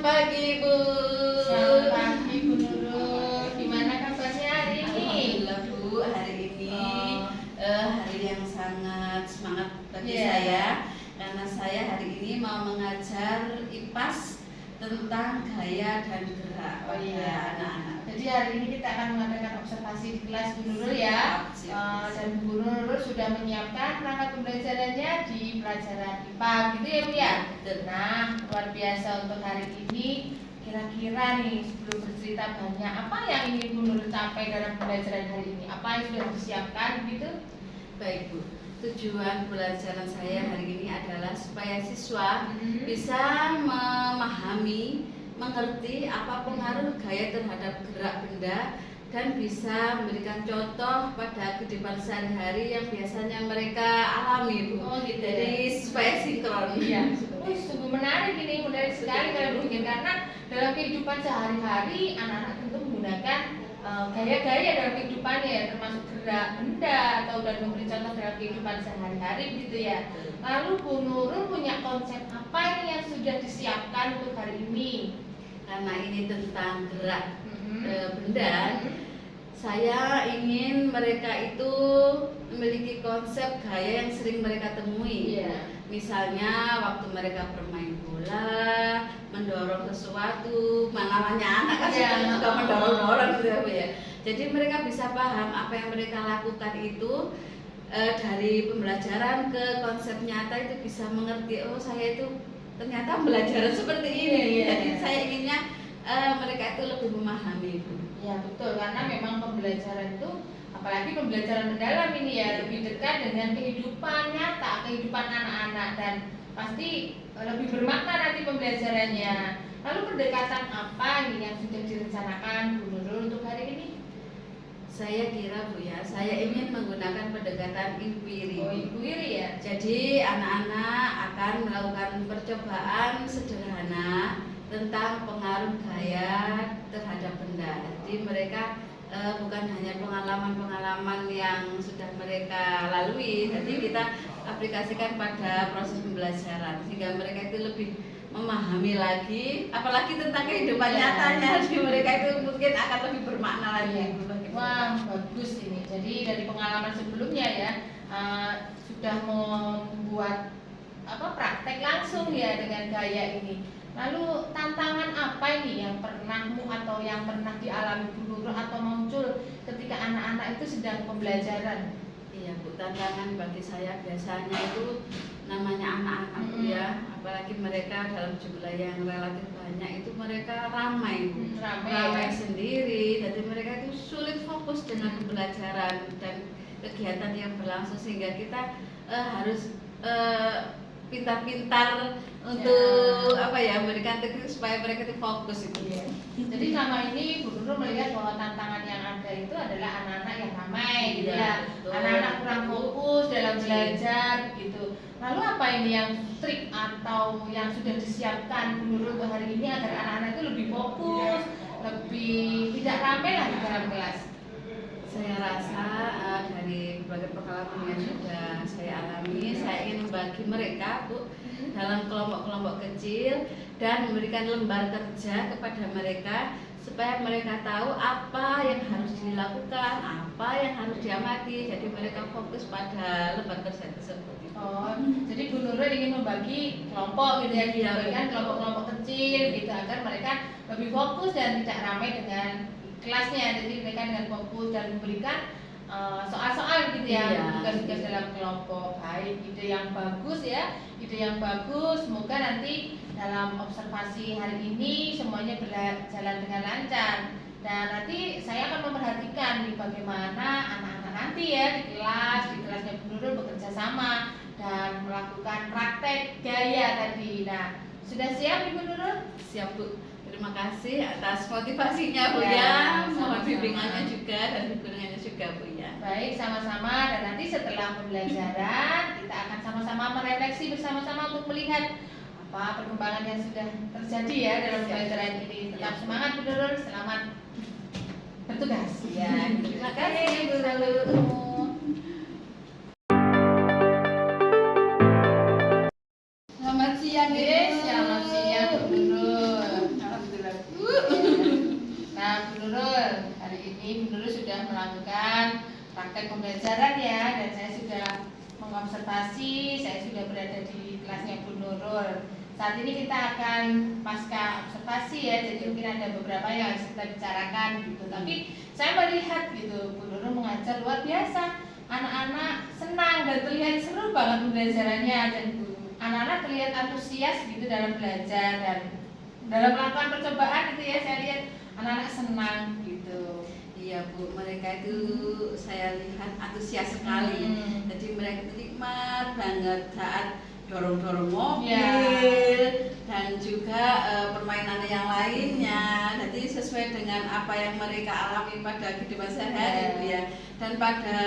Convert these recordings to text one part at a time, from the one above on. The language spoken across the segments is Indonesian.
pagi Bu. Selamat pagi Bu Nurul. Gimana kabarnya hari ini? Alhamdulillah Bu, hari ini hari yang sangat semangat bagi saya karena saya hari ini mau mengajar IPAS tentang gaya dan gerak pada anak-anak. Jadi hari ini kita akan mengadakan observasi di kelas Bu Nurul ya. Dan Bu Nurul sudah menyiapkan perangkat pembelajarannya di pelajaran IPA gitu ya Bu ya. Nah, luar biasa untuk hari ini. Kira-kira nih sebelum bercerita banyak, apa yang ingin Bu Nurul capai dalam pembelajaran hari ini? Apa yang sudah disiapkan gitu? Baik Bu, tujuan pembelajaran saya hari ini adalah supaya siswa bisa memahami, mengerti apa pengaruh gaya terhadap gerak benda dan bisa memberikan contoh pada kehidupan sehari-hari yang biasanya mereka alami Bu. Gitu. Jadi supaya sinkron. Iya. Sungguh menarik ini, menarik sekali kalau begini karena dalam kehidupan sehari-hari anak-anak tentu menggunakan gaya-gaya dalam kehidupannya ya, termasuk gerak benda atau dan memberi contoh dalam kehidupan sehari-hari gitu ya. Lalu Bu Nurul punya konsep apa ini yang sudah disiapkan untuk hari ini? Karena ini tentang gerak benda, saya ingin mereka itu memiliki konsep gaya yang sering mereka temui. Misalnya waktu mereka bermain bola, mendorong sesuatu, namanya anak kan suka mendorong-dorong gitu ya. Jadi mereka bisa paham apa yang mereka lakukan itu dari pembelajaran ke konsep nyata itu bisa mengerti, oh saya itu ternyata belajar seperti ini. Jadi saya inginnya mereka itu lebih memahami Bu. Ya betul, karena memang pembelajaran itu apalagi pembelajaran mendalam ini ya lebih dekat dengan kehidupan nyata, kehidupan anak-anak dan pasti lebih bermakna nanti pembelajarannya. Lalu pendekatan apa nih yang sudah direncanakan Bu Nurul untuk hari ini? Saya kira Bu ya, saya ingin menggunakan pendekatan inquiry. Inquiry ya. Jadi anak-anak akan melakukan percobaan sederhana tentang pengaruh gaya terhadap benda. Jadi mereka bukan hanya pengalaman-pengalaman yang sudah mereka lalui, jadi kita aplikasikan pada proses pembelajaran sehingga mereka itu lebih memahami lagi, apalagi tentang kehidupan nyatanya. Jadi mereka itu mungkin akan lebih bermakna lagi. Wah, bagus ini. Jadi dari pengalaman sebelumnya ya sudah membuat praktek langsung ya dengan gaya ini. Lalu tantangan apa ini yang pernahmu atau yang pernah dialami Bu Nurul atau muncul ketika anak-anak itu sedang pembelajaran? Iya Bu, tantangan bagi saya biasanya itu namanya anak-anak Bu ya, apalagi mereka dalam jumlah yang relatif banyak itu mereka ramai sendiri, jadi mereka itu sulit fokus dengan pembelajaran dan kegiatan yang berlangsung sehingga kita harus pintar-pintar untuk memberikan teknik supaya mereka itu fokus itu. Jadi selama ini Bu Nurul melihat bahwa tantangan yang ada itu adalah anak-anak yang ramai gitu ya. Anak-anak kurang fokus dalam belajar gitu. Lalu apa ini yang trik atau yang sudah disiapkan Bu Nurul untuk hari ini agar anak-anak itu lebih fokus, lebih tidak ramai lah di dalam kelas? Saya rasa dari berbagai pengalaman yang sudah saya alami, saya ingin membagi mereka Bu dalam kelompok-kelompok kecil dan memberikan lembar kerja kepada mereka supaya mereka tahu apa yang harus dilakukan, apa yang harus diamati. Jadi mereka fokus pada lembar kerja tersebut. Jadi Bu Nurul ingin membagi kelompok gitu ya, diberikan kelompok-kelompok kecil gitu agar mereka lebih fokus dan tidak ramai dengan kelasnya. Jadi mereka dengan fokus dan memberikan soal-soal gitu ya, tugas-tugas dalam kelompok. Baik, ide yang bagus ya, ide yang bagus. Semoga nanti dalam observasi hari ini semuanya berjalan dengan lancar. Dan nanti saya akan memperhatikan nih bagaimana anak-anak nanti ya di kelasnya Bu Nurul bekerja sama dan melakukan praktek gaya tadi. Nah, sudah siap Ibu Nurul? Siap Bu. Terima kasih atas motivasinya Bu ya, mohon bimbingannya juga dan dukungannya juga Bu ya. Baik, sama-sama. Dan nanti setelah pembelajaran kita akan sama-sama merefleksi bersama-sama untuk melihat apa perkembangan yang sudah terjadi ya dalam pembelajaran ini. Tetap semangat Bu Nurul, selamat bertugas. Ya, terima kasih Bu Nurul. Selamat siang. Selamat siang Bu Nurul. praktek pembelajaran ya, dan saya sudah mengobservasi, saya sudah berada di kelasnya Bu Nurul. Saat ini kita akan pasca observasi ya, jadi mungkin ada beberapa yang harus kita bicarakan gitu. Tapi saya melihat gitu, Bu Nurul mengajar luar biasa, anak-anak senang dan terlihat seru banget pembelajarannya, dan anak-anak terlihat antusias gitu dalam belajar dan dalam melakukan percobaan gitu ya. Saya lihat anak-anak senang gitu. Iya Bu, mereka itu saya lihat antusias sekali. Jadi mereka itu nikmat banget saat dorong-dorong mobil dan juga permainan yang lainnya. Jadi sesuai dengan apa yang mereka alami pada kehidupan sehari-hari Bu ya. Dan pada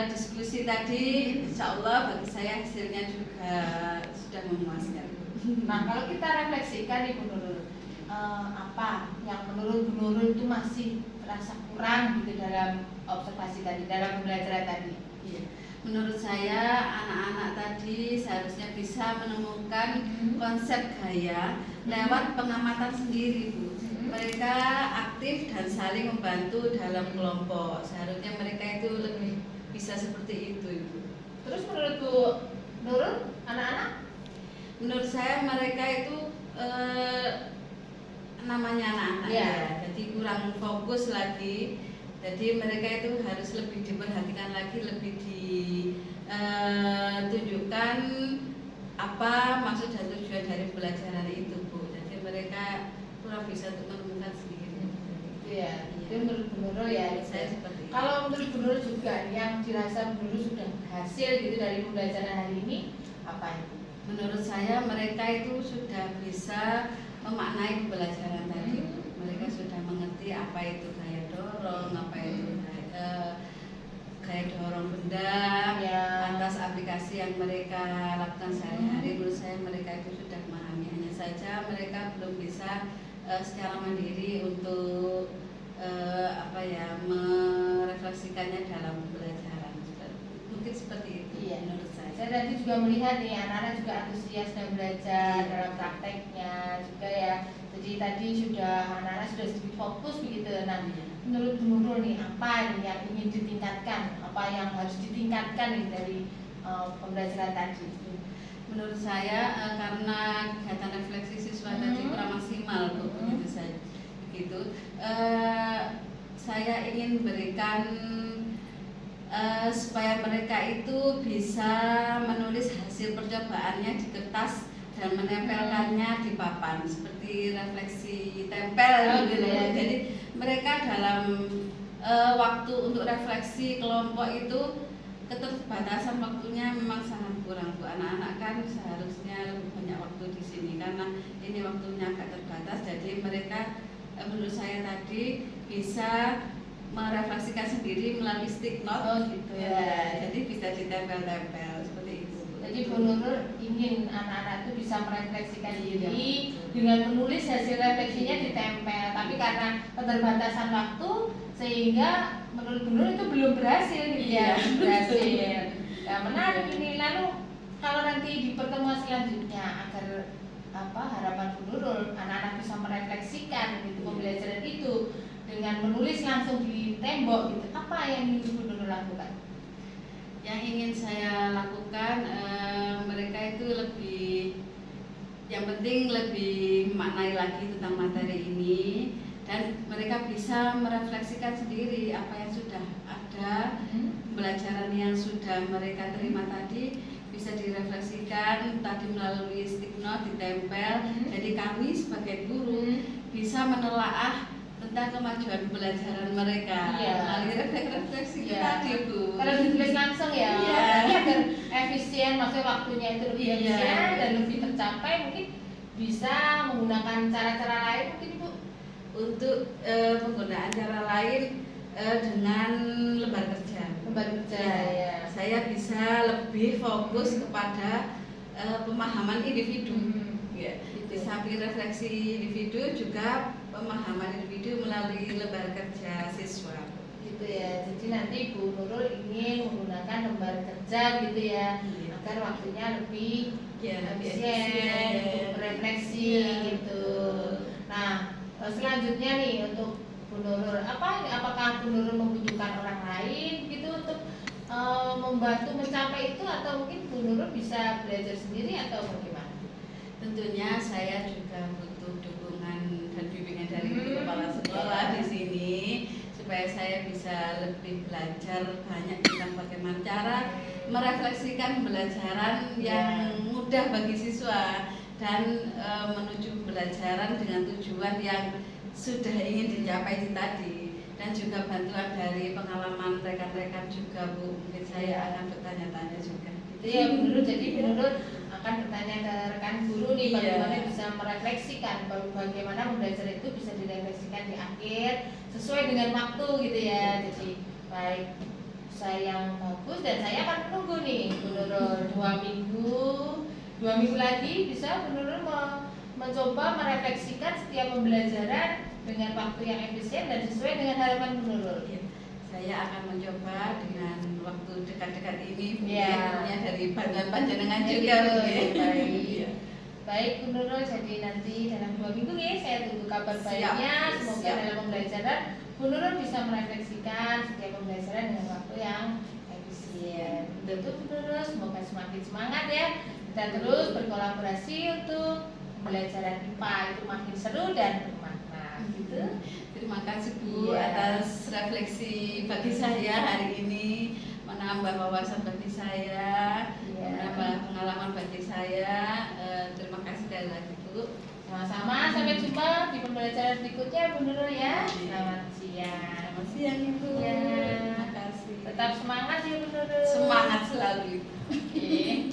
diskusi tadi, insya Allah bagi saya hasilnya juga sudah memuaskan. Nah, kalau kita refleksikan nih Bu Nurul, apa yang menurut Bu Nurul itu masih terasa kurang gitu dalam observasi tadi, dalam pembelajaran tadi? Iya. Menurut saya anak-anak tadi seharusnya bisa menemukan konsep gaya lewat pengamatan sendiri Bu. Mereka aktif dan saling membantu dalam kelompok. Seharusnya mereka itu lebih bisa seperti itu Ibu. Terus menurut Bu Nurul, anak-anak? Menurut saya mereka itu namanya anak-anak ya, jadi kurang fokus lagi. Jadi mereka itu harus lebih diperhatikan lagi, lebih ditunjukkan apa maksud dan tujuan dari pembelajaran itu Bu. Jadi mereka kurang bisa untuk menemukan sendiri. Iya, itu menurut Bu Nurul ya. Saya seperti itu. Kalau menurut Bu Nurul juga yang dirasa Bu Nurul sudah berhasil gitu dari pembelajaran hari ini, apa itu? Menurut saya mereka itu sudah bisa memaknai pembelajaran tadi. Mereka sudah mengerti apa itu gaya dorong, apa itu gaya dorong benda atas aplikasi yang mereka lakukan sehari-hari. Menurut saya mereka itu sudah memahami, hanya saja mereka belum bisa secara mandiri untuk merefleksikannya dalam pembelajaran. Mungkin seperti itu menurut saya. Saya tadi juga melihat nih anak-anak juga antusias dan belajar dalam prakteknya juga ya. Jadi tadi anak-anak sudah sedikit fokus begitu. Nah, menurut Bu Nurul nih apa nih yang ingin ditingkatkan? Apa yang harus ditingkatkan nih dari pembelajaran tadi? Menurut saya karena kegiatan refleksi siswa tadi kurang maksimal Bu, begitu saja. Begitu. Saya ingin berikan supaya mereka itu bisa menulis hasil percobaannya di kertas dan menempelkannya di papan seperti refleksi tempel gitu ya. Jadi mereka dalam waktu untuk refleksi kelompok itu keterbatasan waktunya memang sangat kurang Bu. Anak-anak kan seharusnya lebih banyak waktu di sini karena ini waktunya agak terbatas. Jadi mereka menurut saya tadi bisa merefleksikan sendiri melalui stick note gitu ya. Jadi bisa ditempel-tempel seperti itu. Jadi Bu Nurul ingin anak-anak itu bisa merefleksikan diri dengan menulis hasil refleksinya ditempel. Tapi karena keterbatasan waktu sehingga menurut Bu Nurul itu belum berhasil gitu ya. Berhasil. Ya, menarik ini. Lalu kalau nanti di pertemuan selanjutnya agar harapan Bu Nurul anak-anak bisa merefleksikan gitu pembelajaran itu dengan menulis langsung di tembok gitu, apa yang ingin Bu Nurul lakukan? Yang ingin saya lakukan mereka itu yang penting lebih maknai lagi tentang materi ini dan mereka bisa merefleksikan sendiri apa yang sudah ada, pembelajaran yang sudah mereka terima tadi bisa direfleksikan tadi melalui stick note ditempel. Jadi kami sebagai guru bisa menelaah tentang kemajuan pembelajaran mereka melalui refleksi tadi Bu. Kalau ditulis langsung ya, agar efisien, maksudnya waktunya itu lebih efisien dan lebih tercapai, mungkin bisa menggunakan cara-cara lain mungkin Ibu untuk penggunaan cara lain dengan lembar kerja. Ya. Saya bisa lebih fokus kepada pemahaman individu. Di samping refleksi individu juga pemahaman individu melalui lembar kerja siswa. Gitu ya. Jadi nanti Bu Nurul ingin menggunakan lembar kerja gitu ya, agar waktunya lebih efisien, refleksi gitu. Nah, selanjutnya nih untuk Bu Bu Nurul, apakah Bu Nurul membutuhkan orang lain gitu untuk membantu mencapai itu, atau mungkin Bu Nurul bisa belajar sendiri atau bagaimana? Tentunya saya juga butuh dukungan dan bimbingan dari kepala sekolah di sini supaya saya bisa lebih belajar banyak tentang bagaimana cara merefleksikan pembelajaran yang mudah bagi siswa dan menuju pembelajaran dengan tujuan yang sudah ingin dicapai itu tadi, dan juga bantuan dari pengalaman rekan-rekan juga Bu, mungkin saya akan bertanya-tanya juga. Iya Bu Nurul, jadi Bu Nurul akan bertanya ke rekan guru nih bagaimana bisa merefleksikan, bagaimana belajar itu bisa direfleksikan di akhir sesuai dengan waktu gitu ya. Jadi baik, saya yang bagus, dan saya akan menunggu nih Bu Nurul 2 minggu lagi bisa Bu Nurul mencoba merefleksikan setiap pembelajaran dengan waktu yang efisien dan sesuai dengan harapan Bu Nurul. Saya akan mencoba dengan waktu dekat-dekat ini, tentunya dari bantuan panjenengan juga. Baik Bu Nurul, jadi nanti dalam 2 minggu ya saya tunggu kabar baiknya. Semoga dalam pembelajaran Bu Nurul bisa merefleksikan setiap pembelajaran dengan waktu yang efisien. Tentu Bu Nurul, semoga semakin semangat ya. Kita terus berkolaborasi untuk pembelajaran IPA itu makin seru dan bermakna gitu. Terima kasih Bu atas refleksi bagi saya hari ini, menambah wawasan bagi saya, menambah pengalaman bagi saya. Terima kasih sekali lagi Bu. Sama-sama, sampai jumpa di pembelajaran berikutnya Bu Nurul ya. Selamat siang. Selamat siang Ibu. Ya. Terima kasih. Tetap semangat ya Bu Nurul. Semangat selalu. Oke.